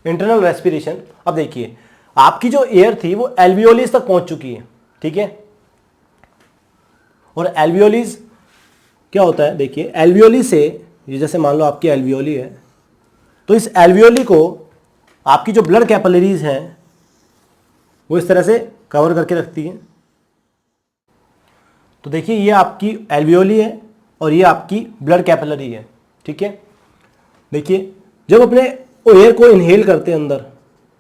Internal respiration. अब देखिए आपकी जो एयर थी वो एल्वियोलिस तक पहुंच चुकी है, ठीक है। और एल्वियोलिस क्या होता है, देखिए एल्वियोली से, ये जैसे मान लो आपकी एल्वियोली है, तो इस एल्वियोली को आपकी जो ब्लड कैपिलरीज हैं वो इस तरह से कवर करके रखती हैं। तो देखिए ये आपकी एल्वियोली है और ये आपकी ब्लड कैपिलरी है, ठीक है। देखिए जब अपने एयर को इनहेल करते हैं अंदर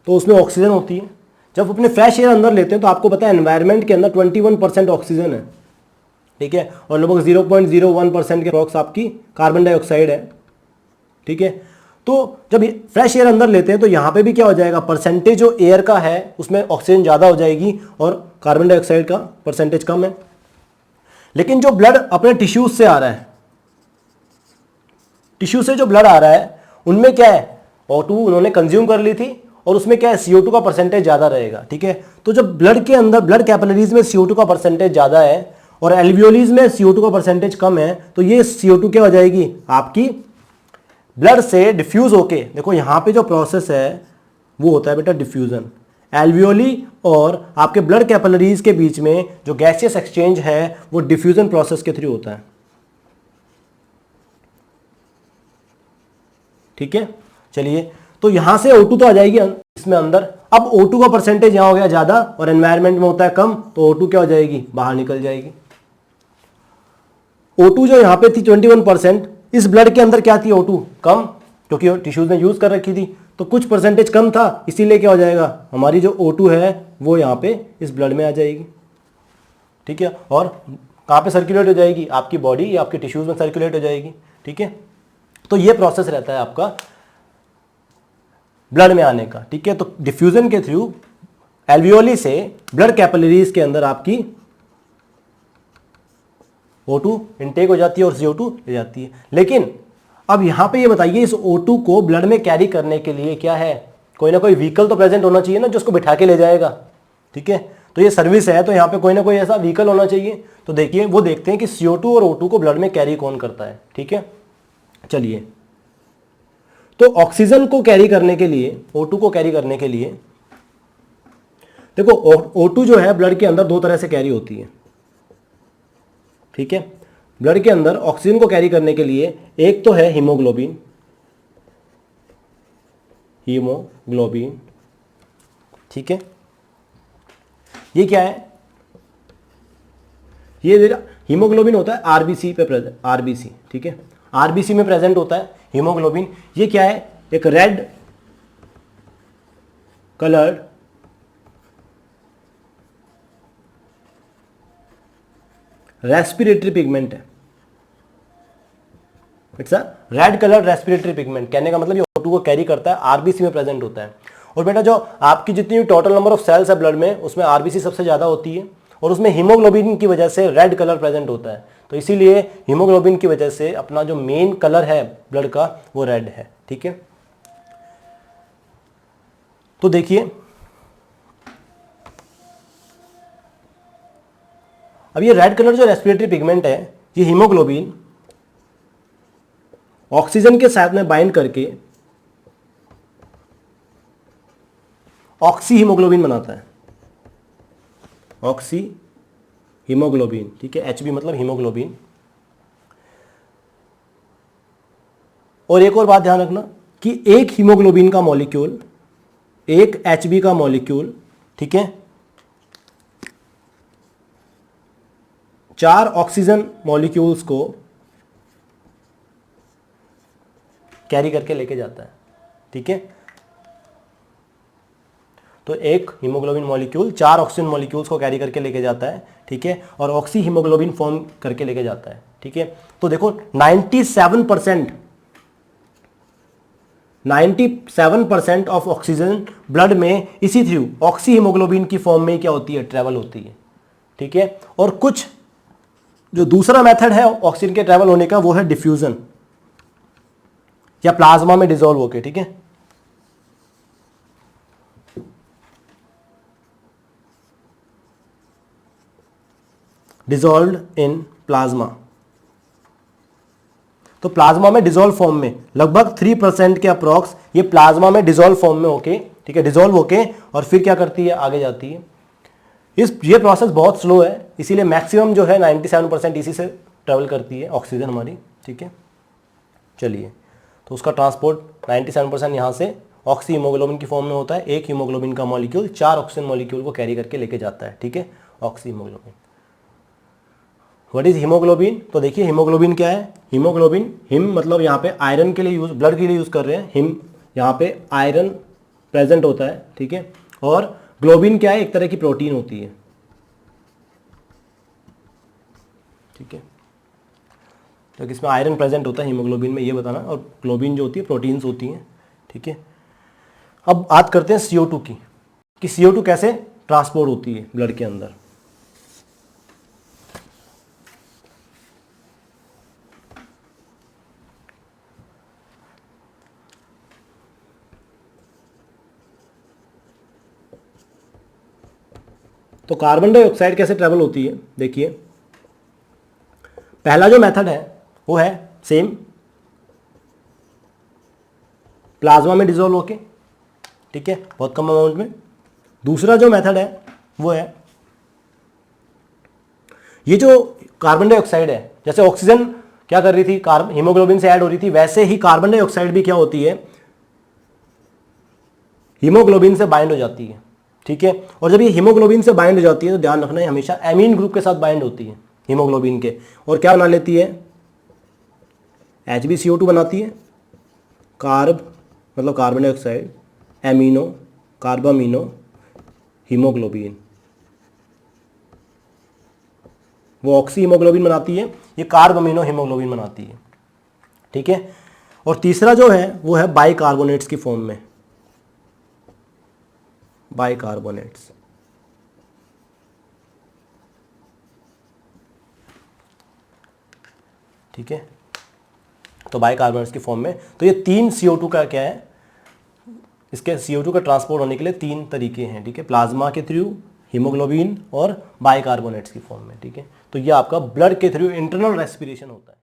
तो उसमें ऑक्सीजन होती है। जब अपने फ्रेश एयर अंदर लेते हैं तो आपको पता है एनवायरनमेंट के अंदर 21% ऑक्सीजन है, ठीक है, और लगभग 0.01% के अप्रॉक्स आपकी कार्बन डाइऑक्साइड है, ठीक है। तो जब फ्रेश एयर अंदर लेते हैं तो यहाँ पे भी क्या हो जाएगा, परसेंटेज जो एयर का है उसमें ऑक्सीजन ज़्यादा हो जाएगी और कार्बन डाइऑक्साइड का परसेंटेज कम है। लेकिन जो ब्लड अपने टिश्यूज से आ रहा है, टिश्यू से जो ब्लड आ रहा है उनमें क्या है, O2 उन्होंने कंज्यूम कर ली थी और उसमें क्या है, CO2 का परसेंटेज ज़्यादा रहेगा, ठीक है। तो जब ब्लड के अंदर ब्लड कैपिलरीज में CO2 का परसेंटेज ज़्यादा है और एल्वियोलीज में CO2 का परसेंटेज कम है, तो ये CO2 क्या हो जाएगी, आपकी ब्लड से डिफ्यूज होके, देखो यहाँ पे जो प्रोसेस है वो होता है बेटा डिफ्यूजन। एल्वियोली और आपके ब्लड कैपिलरीज के बीच में जो गैसियस एक्सचेंज है वो डिफ्यूजन प्रोसेस के थ्रू होता है, ठीक है। चलिए तो यहां से O2 तो आ जाएगी इसमें अंदर। अब O2 का परसेंटेज यहां हो गया ज्यादा और एनवायरनमेंट में होता है कम, तो O2 क्या हो जाएगी, बाहर निकल जाएगी। O2 जो यहां पे थी 21%, इस ब्लड के अंदर क्या थी, O2 कम, क्योंकि टिश्यूज ने यूज कर रखी थी, तो कुछ परसेंटेज कम था, इसीलिए क्या हो जाएगा, हमारी जो O2 है वो यहाँ पे इस ब्लड में आ जाएगी, ठीक है। और कहाँ पे सर्कुलेट हो जाएगी, आपकी बॉडी या आपके टिश्यूज में सर्कुलेट हो जाएगी, ठीक है। तो ये प्रोसेस रहता है आपका ब्लड में आने का, ठीक है। तो डिफ्यूजन के थ्रू एल्वियोली से ब्लड कैपिलरीज के अंदर आपकी O2 इनटेक हो जाती है और CO2 ले जाती है। लेकिन अब यहां पे ये बताइए, इस O2 को ब्लड में कैरी करने के लिए क्या है, कोई ना कोई व्हीकल तो प्रेजेंट होना चाहिए ना, जो उसको बिठा के ले जाएगा, ठीक है। तो ये सर्विस है, तो यहाँ पे कोई ना कोई ऐसा व्हीकल होना चाहिए। तो देखिए वो देखते हैं कि CO2 और O2 को ब्लड में कैरी कौन करता है, ठीक है। चलिए तो ऑक्सीजन को कैरी करने के लिए, O2 को कैरी करने के लिए, देखो O2 जो है ब्लड के अंदर दो तरह से कैरी होती है, ठीक है। ब्लड के अंदर ऑक्सीजन को कैरी करने के लिए एक तो है हीमोग्लोबिन, हीमोग्लोबिन, ठीक है। ये क्या है, ये हीमोग्लोबिन होता है आरबीसी पे प्रेजेंट, आरबीसी, ठीक है, आरबीसी में प्रेजेंट होता है हीमोग्लोबिन। ये क्या है, एक रेड कलर्ड रेस्पिरेटरी पिगमेंट है। It's a red colour respiratory pigment, कहने का मतलब ये O2 को कैरी करता है, आरबीसी में प्रेजेंट होता है। और बेटा जो आपकी जितनी टोटल नंबर ऑफ सेल्स है ब्लड में, उसमें आरबीसी सबसे ज्यादा होती है और उसमें हीमोग्लोबिन की वजह से रेड कलर प्रेजेंट होता है। तो इसीलिए हीमोग्लोबिन की वजह से अपना जो मेन कलर है ब्लड का वो रेड है, ठीक है। तो देखिए अब ये रेड कलर जो रेस्पिरेटरी पिगमेंट है, ये हीमोग्लोबिन ऑक्सीजन के साथ में बाइंड करके ऑक्सी हीमोग्लोबिन बनाता है, ऑक्सी हीमोग्लोबिन, ठीक है। HB मतलब हीमोग्लोबिन। और एक और बात ध्यान रखना कि एक हीमोग्लोबिन का मॉलिक्यूल, एक HB का मॉलिक्यूल, ठीक है, 4 ऑक्सीजन मॉलिक्यूल्स को कैरी करके लेके जाता है, ठीक है। तो एक हीमोग्लोबिन मॉलिक्यूल 4 ऑक्सीजन मॉलिक्यूल्स को कैरी करके लेके जाता है, ठीक है, और ऑक्सी हीमोग्लोबिन फॉर्म करके लेके जाता है, ठीक है। तो देखो 97% ऑफ ऑक्सीजन ब्लड में इसी थ्रू ऑक्सी हीमोग्लोबिन की फॉर्म में क्या होती है, ट्रेवल होती है, ठीक है। और कुछ जो दूसरा मेथड है ऑक्सीजन के ट्रेवल होने का वो है डिफ्यूजन या प्लाज्मा में डिसॉल्व होके, ठीक है। Dissolved in plasma. तो तो प्लाज्मा में डिजोल्व फॉर्म में लगभग 3% के अप्रॉक्स ये प्लाज्मा में डिजोल्व फॉर्म में होके, ठीक है, डिजोल्व होके और फिर क्या करती है, आगे जाती है। ये प्रोसेस बहुत स्लो है, इसीलिए मैक्सिमम जो है 97% इसी से ट्रेवल करती है ऑक्सीजन हमारी, ठीक है। चलिए, तो उसका ट्रांसपोर्ट 97% यहाँ से ऑक्सी हीमोग्लोबिन की फॉर्म में होता है। एक हीमोग्लोबिन का मॉलिक्यूल 4 ऑक्सीजन मॉलिक्यूल को कैरी करके लेके जाता है, ठीक है, oxy haemoglobin. What is haemoglobin? तो देखिए हीमोग्लोबिन क्या है। हीमोग्लोबिन, हिम मतलब यहाँ पे आयरन के लिए यूज, ब्लड के लिए यूज कर रहे हैं। हिम यहाँ पे आयरन प्रेजेंट होता है, ठीक है। और ग्लोबिन क्या है, एक तरह की प्रोटीन होती है, ठीक है। तो इसमें आयरन प्रेजेंट होता है हीमोग्लोबिन में, ये बताना। और ग्लोबिन जो होती है प्रोटीन्स होती हैं, ठीक है। अब बात करते हैं CO2 की, कि CO2 कैसे ट्रांसपोर्ट होती है ब्लड के अंदर। तो कार्बन डाइऑक्साइड कैसे ट्रेवल होती है, देखिए। पहला जो मेथड है वो है सेम, प्लाज्मा में डिसॉल्व होके, ठीक है, बहुत कम अमाउंट में। दूसरा जो मेथड है वो है, ये जो कार्बन डाइऑक्साइड है, जैसे ऑक्सीजन क्या कर रही थी, हीमोग्लोबिन से ऐड हो रही थी, वैसे ही कार्बन डाइऑक्साइड भी क्या होती है, हीमोग्लोबिन से बाइंड हो जाती है, ठीक है। और जब ये हीमोग्लोबिन से बाइंड हो जाती है तो ध्यान रखना है हमेशा एमीन ग्रुप के साथ बाइंड होती है हीमोग्लोबिन के, और क्या बना लेती है, HbCO2 बनाती है। कार्ब मतलब carbon dioxide, amino, carbamino, haemoglobin, वो ऑक्सी हीमोग्लोबिन बनाती है, ये कार्बामिनो हीमोग्लोबिन बनाती है, ठीक है। और तीसरा जो है वो है बाइकार्बोनेट्स की फॉर्म में, बाइकार्बोनेट्स, ठीक है। तो बाइकार्बोनेट्स की फॉर्म में, तो ये 3 CO2 का क्या है, इसके CO2 का ट्रांसपोर्ट होने के लिए 3 तरीके हैं, ठीक है, प्लाज्मा के थ्रू, हीमोग्लोबिन और बाइकार्बोनेट्स की फॉर्म में, ठीक है। तो ये आपका ब्लड के थ्रू इंटरनल रेस्पिरेशन होता है।